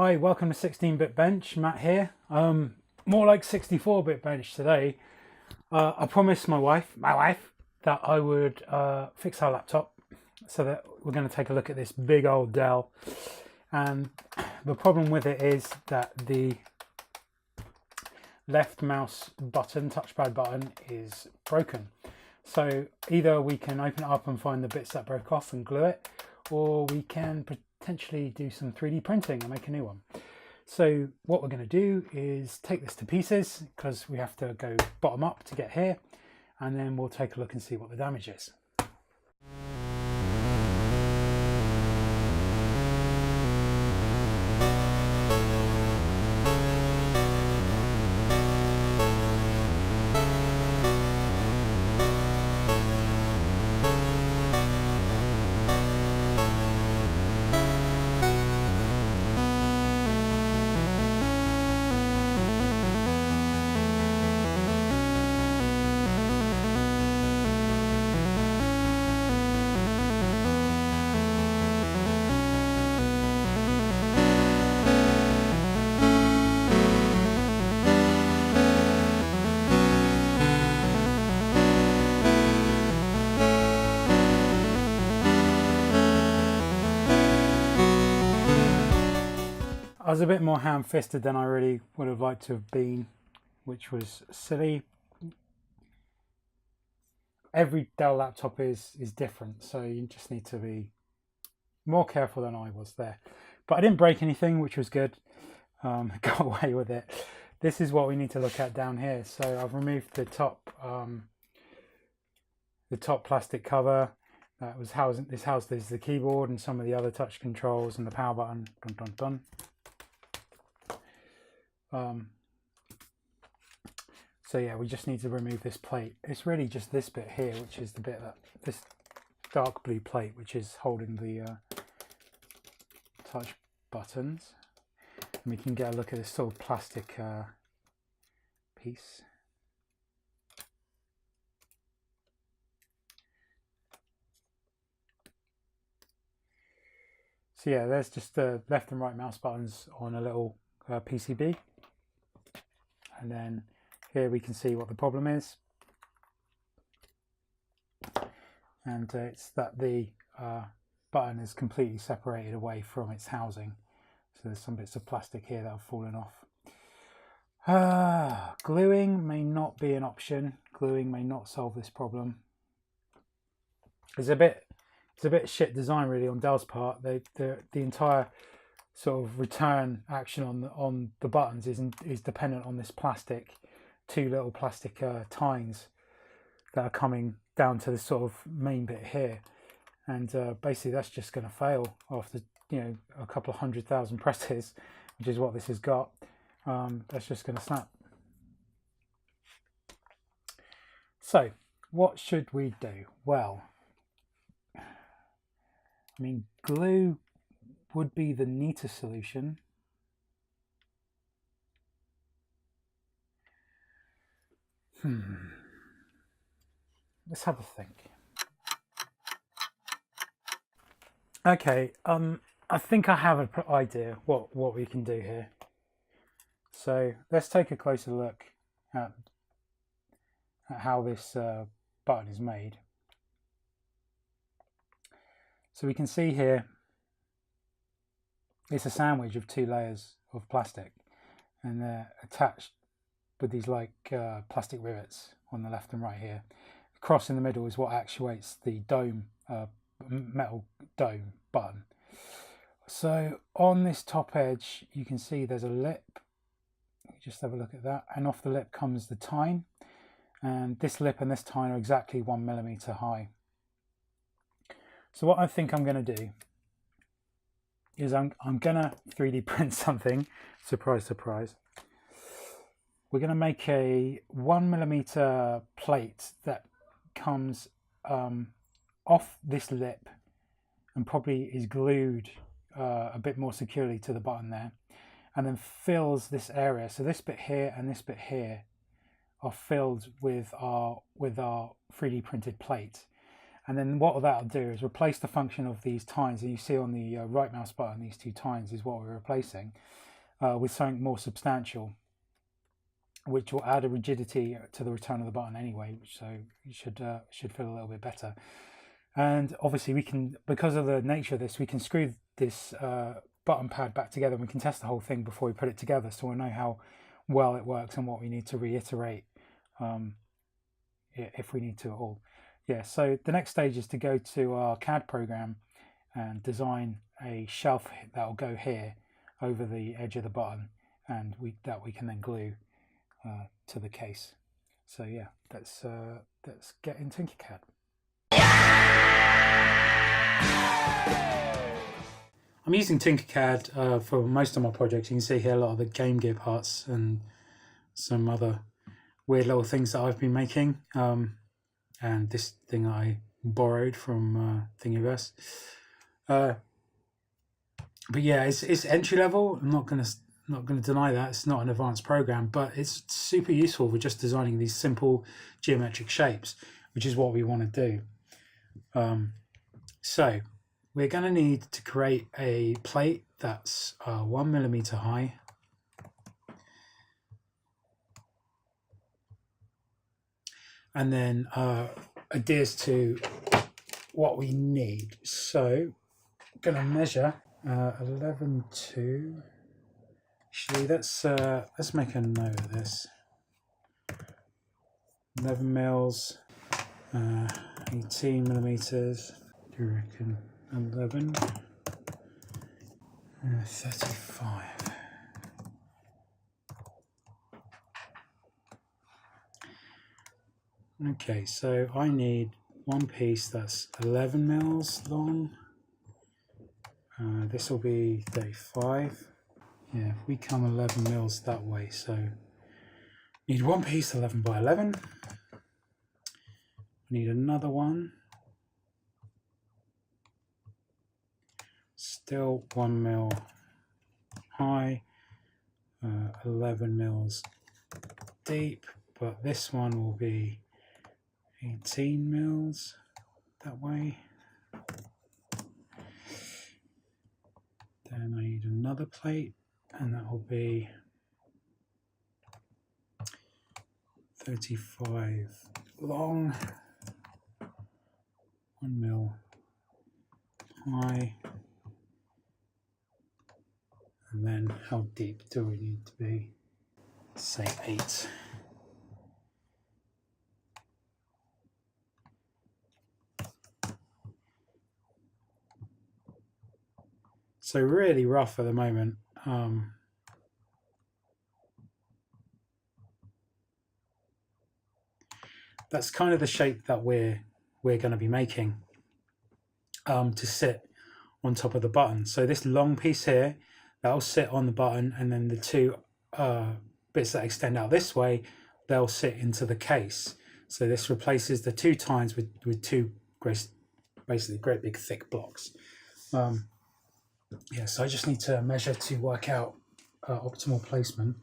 Hi, welcome to 16-bit bench. Matt here. More like 64-bit bench today. I promised my wife that I would fix her laptop, so that we're going to take a look at this big old Dell. And the problem with it is that the left mouse button, touchpad button, is broken. So either we can open it up and find the bits that broke off and glue it, or we can potentially do some 3D printing and make a new one. So what we're going to do is take this to pieces, because we have to go bottom up to get here, and then we'll take a look and see what the damage is. I was a bit more ham-fisted than I really would have liked to have been, which was silly. Every Dell laptop is different, so you just need to be more careful than I was there. But I didn't break anything, which was good. Got away with it. This is what we need to look at down here. So I've removed the top plastic cover. That was housed the keyboard and some of the other touch controls and the power button. Dun, dun, dun. So yeah, we just need to remove this plate. It's really just this bit here, which is the bit that this dark blue plate, which is holding the touch buttons. And we can get a look at this sort of plastic piece. So yeah, there's just the left and right mouse buttons on a little PCB. And then here we can see what the problem is. And it's that the button is completely separated away from its housing. So there's some bits of plastic here that have fallen off. Gluing may not be an option. Gluing may not solve this problem. It's a bit shit design really on Dell's part. The entire sort of return action on the buttons is dependent on this plastic, two little plastic tines that are coming down to this sort of main bit here, and basically that's just going to fail after a couple of 100,000 presses, which is what this has got. That's just going to snap. So what should we do? Well, I mean, glue would be the neater solution. Let's have a think. Okay, I think I have an idea what we can do here. So let's take a closer look at how this button is made. So we can see here it's a sandwich of two layers of plastic, and they're attached with these like plastic rivets on the left and right here. The cross in the middle is what actuates the dome, metal dome button. So on this top edge you can see there's a lip. Just have a look at that, and off the lip comes the tine, and this lip and this tine are exactly 1 millimeter high. So what I think I'm going to do is I'm gonna 3D print something. Surprise, surprise. We're gonna make a 1 millimeter plate that comes off this lip and probably is glued a bit more securely to the button there, and then fills this area. So this bit here and this bit here are filled with our 3D printed plate, And then what that'll do is replace the function of these tines, and you see on the right mouse button, these two tines is what we're replacing, with something more substantial, which will add a rigidity to the return of the button anyway, so it should feel a little bit better. And obviously we can, because of the nature of this, we can screw this button pad back together, and we can test the whole thing before we put it together, so we'll know how well it works and what we need to reiterate if we need to at all. Yeah, so the next stage is to go to our CAD program and design a shelf that will go here over the edge of the button, and we can then glue to the case. So yeah, let's get in Tinkercad. I'm using Tinkercad for most of my projects. You can see here a lot of the Game Gear parts and some other weird little things that I've been making. And this thing I borrowed from Thingiverse. But yeah, it's entry level. I'm not gonna deny that it's not an advanced program, but it's super useful for just designing these simple geometric shapes, which is what we want to do. So we're going to need to create a plate that's 1 millimeter high. And then adheres to what we need. So I'm going to measure 11.2. Actually, let's make a note of this. 11 mils, 18 millimeters. Do you reckon 11? 35. Okay, so I need one piece that's 11 mils long. This will be 35. Yeah, we come 11 mils that way, so need one piece 11 by 11. Need another one. Still 1 mil high, 11 mils deep, but this one will be 18 mils that way. Then I need another plate, and that will be 35 long, 1 mil high. And then how deep do we need to be? Say 8. So really rough at the moment. That's kind of the shape that we're going to be making to sit on top of the button. So this long piece here, that'll sit on the button, and then the two bits that extend out this way, they'll sit into the case. So this replaces the two tines with two basically great big thick blocks. Yeah, so I just need to measure to work out optimal placement.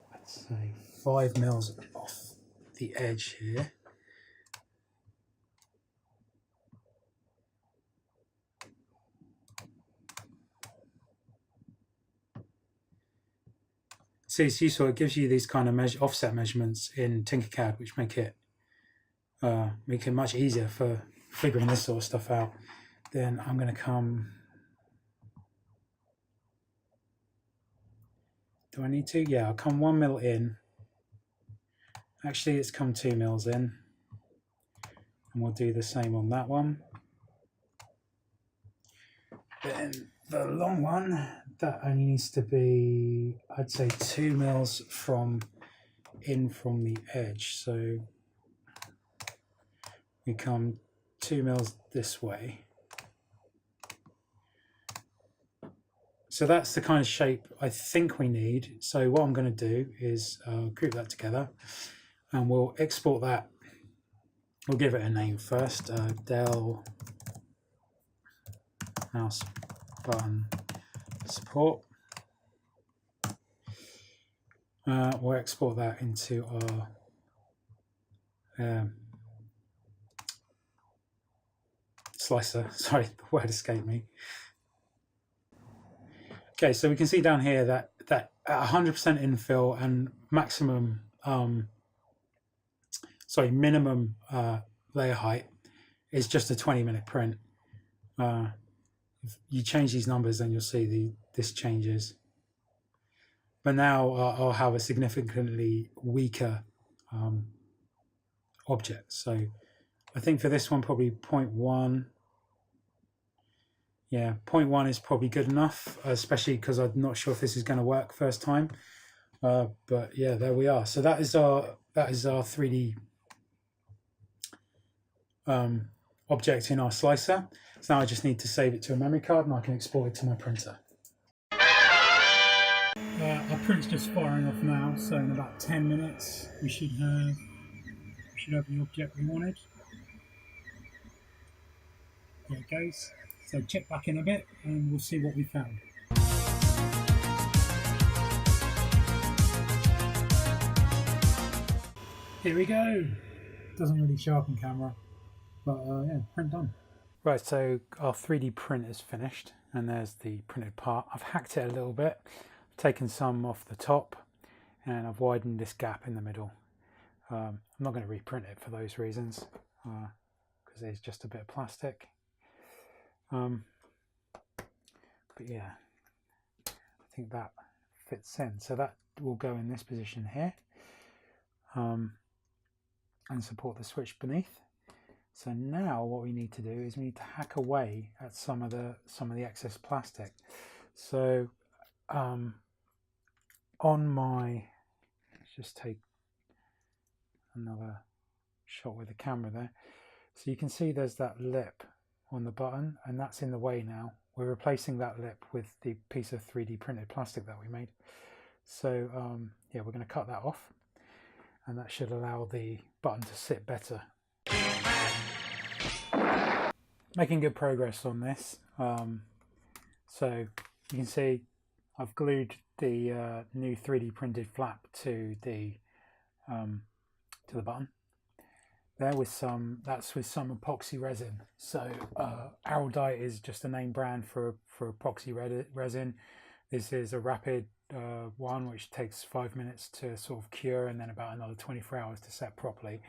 Let's say 5 mils off the edge here. So it's useful. It gives you these kind of offset measurements in Tinkercad, which make it much easier for figuring this sort of stuff out. Then I'm going to come. Do I need to? Yeah, I'll come 1 mil in. Actually, it's come 2 mils in, and we'll do the same on that one. Then the long one, that only needs to be, I'd say, 2 mils from the edge. So we come 2 mils this way. So that's the kind of shape I think we need. So what I'm going to do is group that together, and we'll export that. We'll give it a name first, Dell mouse button support. We'll export that into our slicer. Sorry, the word escaped me. Okay, so we can see down here that 100% infill and maximum, minimum layer height is just a 20-minute print. If you change these numbers, then you'll see this changes. But now I'll have a significantly weaker object. So I think for this one, probably 0.1. Yeah, 0.1 is probably good enough, especially because I'm not sure if this is going to work first time. But yeah, there we are. So that is our 3D object in our slicer. So now I just need to save it to a memory card and I can export it to my printer. Our print's just firing off now, so in about 10 minutes we should have the object we wanted. There it goes. So check back in a bit and we'll see what we found. Here we go. Doesn't really show up on camera, but yeah, print done. Right, so our 3D print is finished and there's the printed part. I've hacked it a little bit, taken some off the top, and I've widened this gap in the middle. I'm not going to reprint it for those reasons, because it's just a bit of plastic. But yeah, I think that fits in. So that will go in this position here, and support the switch beneath. So now what we need to do is we need to hack away at some of the excess plastic. So let's just take another shot with the camera there. So you can see there's that lip on the button, and that's in the way now. We're replacing that lip with the piece of 3D printed plastic that we made. So yeah, we're going to cut that off, and that should allow the button to sit better. Making good progress on this. So you can see I've glued the new 3D printed flap to the button there with some epoxy resin. So Araldite is just a name brand for epoxy resin. This is a rapid one which takes 5 minutes to sort of cure and then about another 24 hours to set properly.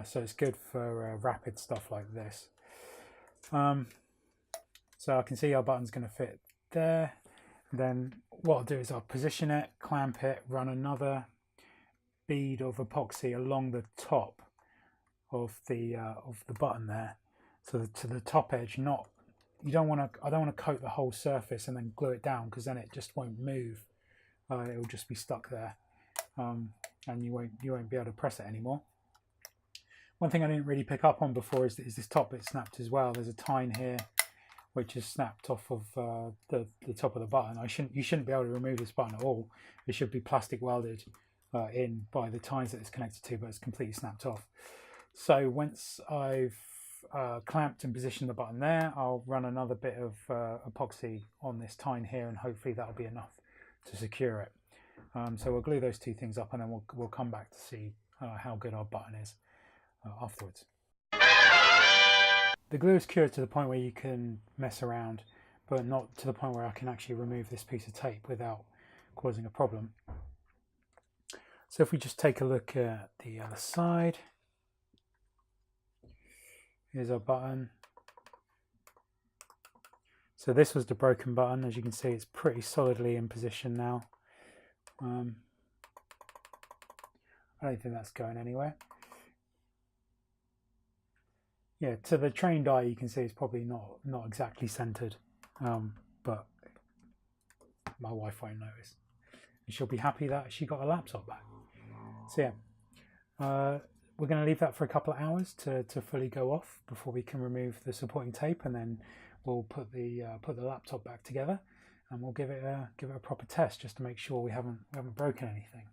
So it's good for rapid stuff like this. So I can see our button's going to fit there. Then what I'll do is I'll position it, clamp it, run another bead of epoxy along the top of the button there, so to the top edge. I don't want to coat the whole surface and then glue it down, because then it just won't move. It will just be stuck there, and you won't be able to press it anymore. One thing I didn't really pick up on before is this top bit snapped as well. There's a tine here which is snapped off of the top of the button. You shouldn't be able to remove this button at all. It should be plastic welded in by the tines that it's connected to, but it's completely snapped off. So once I've clamped and positioned the button there, I'll run another bit of epoxy on this tine here, and hopefully that'll be enough to secure it. So we'll glue those two things up, and then we'll come back to see how good our button is afterwards. The glue is cured to the point where you can mess around, but not to the point where I can actually remove this piece of tape without causing a problem. So if we just take a look at the other side, here's our button. So this was the broken button. As you can see, it's pretty solidly in position now. I don't think that's going anywhere. Yeah, to the trained eye, you can see it's probably not exactly centered, but my wife won't notice. And she'll be happy that she got a laptop back. So yeah, we're going to leave that for a couple of hours to fully go off before we can remove the supporting tape, and then we'll put the laptop back together, and we'll give it a proper test just to make sure we haven't broken anything.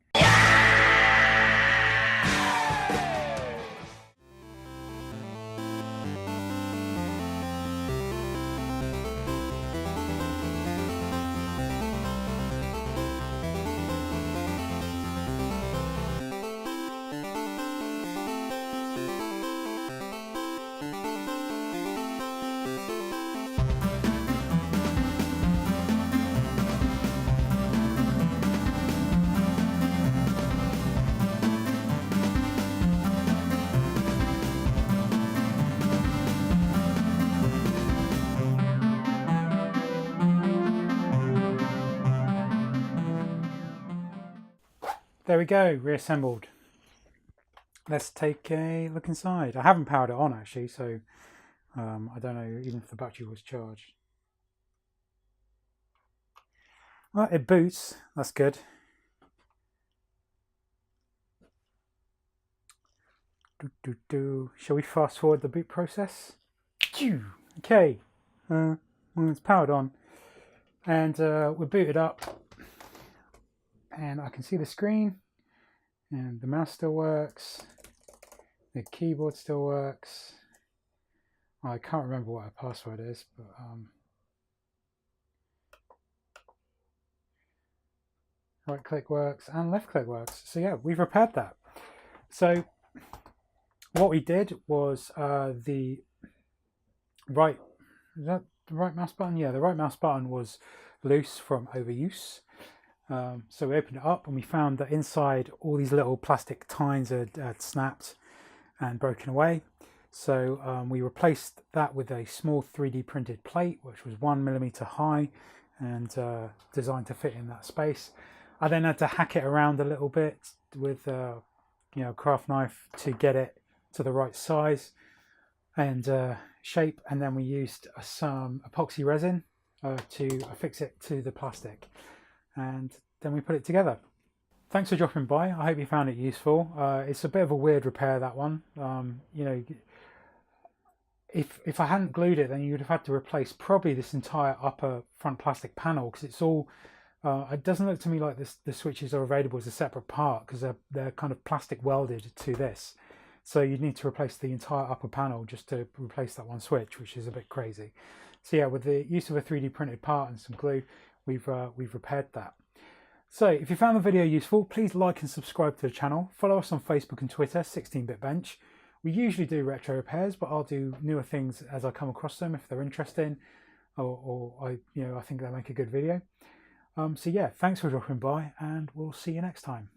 there we go, reassembled. Let's take a look inside. I haven't powered it on actually, so I don't know even if the battery was charged. Well, it boots, that's good. Shall we fast forward the boot process? Okay, well, it's powered on, and we're booted up, and I can see the screen, and the mouse still works, the keyboard still works. I can't remember what our password is, but right click works and left click works. So yeah, we've repaired that. So what we did was the right, is that the right mouse button? Yeah, the right mouse button was loose from overuse. So we opened it up and we found that inside all these little plastic tines had snapped and broken away. So we replaced that with a small 3D printed plate, which was 1mm high and designed to fit in that space. I then had to hack it around a little bit with a craft knife to get it to the right size and shape, and then we used some epoxy resin to affix it to the plastic, and then we put it together. Thanks for dropping by. I hope you found it useful. It's a bit of a weird repair, that one. If I hadn't glued it, then you would have had to replace probably this entire upper front plastic panel, because it's all it doesn't look to me like the switches are available as a separate part, because they're kind of plastic welded to this. So you'd need to replace the entire upper panel just to replace that one switch, which is a bit crazy. So yeah, with the use of a 3D printed part and some glue, we've repaired that. So if you found the video useful, please like and subscribe to the channel. Follow us on Facebook and Twitter, 16-Bit Bench. We usually do retro repairs, but I'll do newer things as I come across them if they're interesting, or I think they make a good video. So yeah, thanks for dropping by, and we'll see you next time.